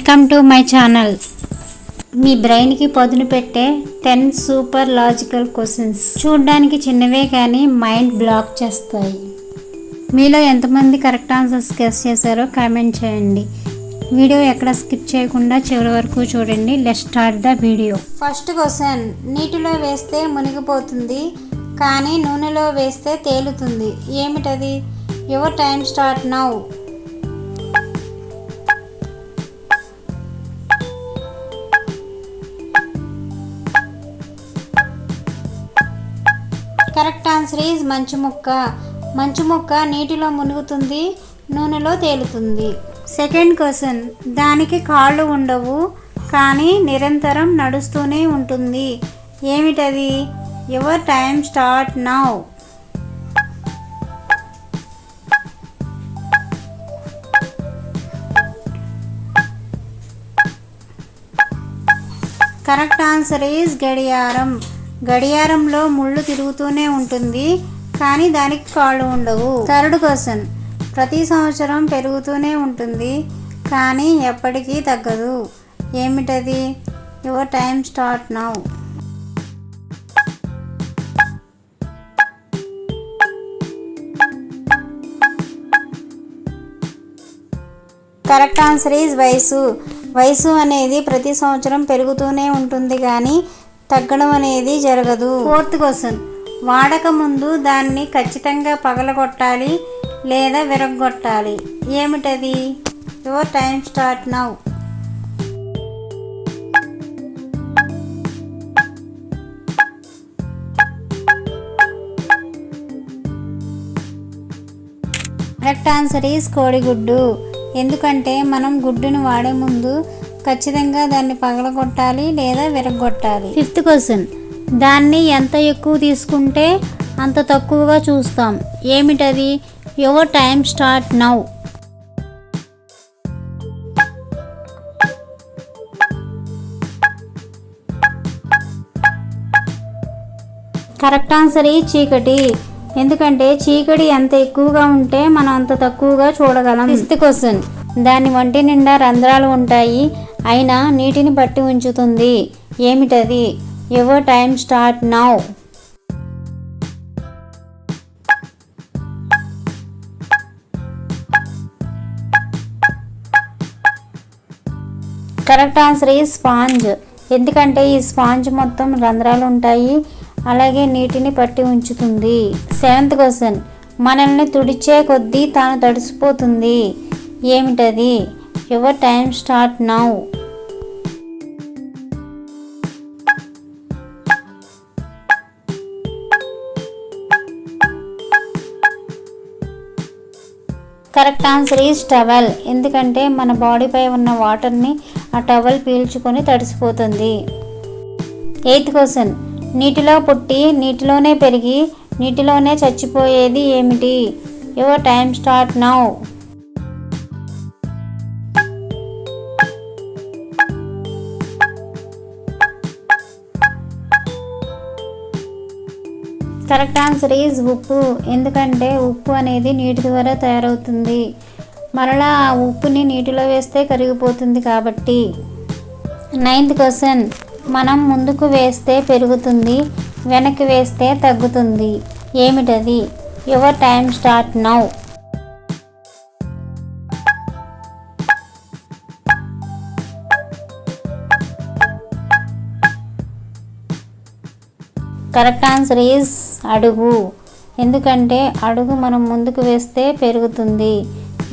Welcome to my channel. మీ బ్రెయిన్కి పదును పెట్టే 10 సూపర్ లాజికల్ క్వశ్చన్స్. చూడడానికి చిన్నవే కానీ మైండ్ బ్లాక్ చేస్తాయి. మీలో ఎంతమంది కరెక్ట్ ఆన్సర్స్ గెస్ చేశారో కామెంట్ చేయండి. వీడియో ఎక్కడ స్కిప్ చేయకుండా చివరి వరకు చూడండి. Let's start the video. First question, నీటిలో వేస్తే మునిగిపోతుంది కానీ నూనెలో వేస్తే తేలుతుంది. ఏమిటది? Your time start now. Correct answer is మంచు ముక్క. మంచు ముక్క నీటిలో మునుగుతుంది, నూనెలో తేలుతుంది. సెకండ్ క్వశ్చన్, దానికి కాళ్ళు ఉండవు కానీ నిరంతరం నడుస్తూనే ఉంటుంది. ఏమిటది? Your time start now. Correct answer is గడియారం. గడియారంలో ముళ్ళు తిరుగుతూనే ఉంటుంది కానీ దానికి కాళ్ళు ఉండవు. థర్డ్ క్వశ్చన్, ప్రతి సంవత్సరం పెరుగుతూనే ఉంటుంది కానీ ఎప్పటికీ తగ్గదు. ఏమిటది? Your time start now. Correct answer is వయసు. వయసు అనేది ప్రతి సంవత్సరం పెరుగుతూనే ఉంటుంది కానీ తగ్గడం అనేది జరగదు. ఫోర్త్ క్వశ్చన్, వాడక ముందు దాన్ని ఖచ్చితంగా పగలగొట్టాలి లేదా విరగొట్టాలి. ఏమిటది? Your time start now. Correct answer is కోడిగుడ్డు. ఎందుకంటే మనం గుడ్డును వాడే ముందు ఖచ్చితంగా దాన్ని పగలగొట్టాలి లేదా విరగొట్టాలి. ఫిఫ్త్ క్వశ్చన్, దాన్ని ఎంత ఎక్కువ తీసుకుంటే అంత తక్కువగా చూస్తాం. ఏమిటది? Your time start now. Correct answer ఈ చీకటి. ఎందుకంటే చీకటి ఎంత ఎక్కువగా ఉంటే మనం అంత తక్కువగా చూడగలం. సిక్స్త్ క్వశ్చన్, దాని వంటి నిండా రంధ్రాలు ఉంటాయి అయినా నీటిని పట్టి ఉంచుతుంది. ఏమిటది? Your time start now. Correct answer ఈ స్పాంజ్. ఎందుకంటే ఈ స్పాంజ్ మొత్తం రంధ్రాలు ఉంటాయి అలాగే నీటిని పట్టి ఉంచుతుంది. సెవెంత్ క్వశ్చన్, మనల్ని తుడిచే కొద్దీ తాను తడిసిపోతుంది. ఏమిటది? Your time start now. Correct answer is towel. ఎందుకంటే మన బాడీపై ఉన్న వాటర్ని ఆ టవల్ పీల్చుకొని తడిసిపోతుంది. ఎయిత్ క్వశ్చన్, నీటిలో పుట్టి నీటిలోనే పెరిగి నీటిలోనే చచ్చిపోయేది ఏమిటి? Your time start now. Correct answer is ఉప్పు. ఎందుకంటే ఉప్పు అనేది నీటి ద్వారా తయారవుతుంది, మరలా ఆ ఉప్పుని నీటిలో వేస్తే కరిగిపోతుంది కాబట్టి. నైన్త్ క్వశ్చన్, మనం ముందుకు వేస్తే పెరుగుతుంది వెనక్కి వేస్తే తగ్గుతుంది. ఏమిటది? Your time start now. Correct answer is అడుగు. ఎందుకంటే అడుగు మనం ముందుకు వేస్తే పెరుగుతుంది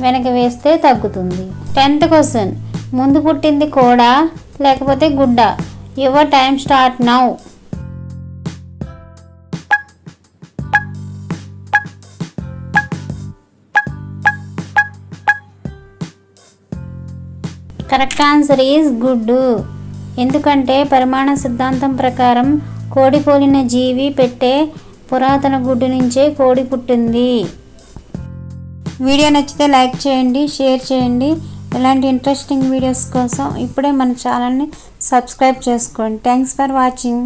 వెనక వేస్తే తగ్గుతుంది. 10th క్వశ్చన్, ముందు పుట్టింది కోడా లేకపోతే గుడ్డ? Your time start now. Correct answer is గుడ్డు. ఎందుకంటే పరిమాణ సిద్ధాంతం ప్రకారం కోడి పోలిన జీవి పెట్టే పురాతన గుడ్డు నుంచే కోడి పుట్టింది. వీడియో నచ్చితే లైక్ చేయండి, షేర్ చేయండి. ఇలాంటి ఇంట్రెస్టింగ్ వీడియోస్ కోసం ఇప్పుడే మన ఛానల్ని సబ్స్క్రైబ్ చేసుకోండి. Thanks for watching.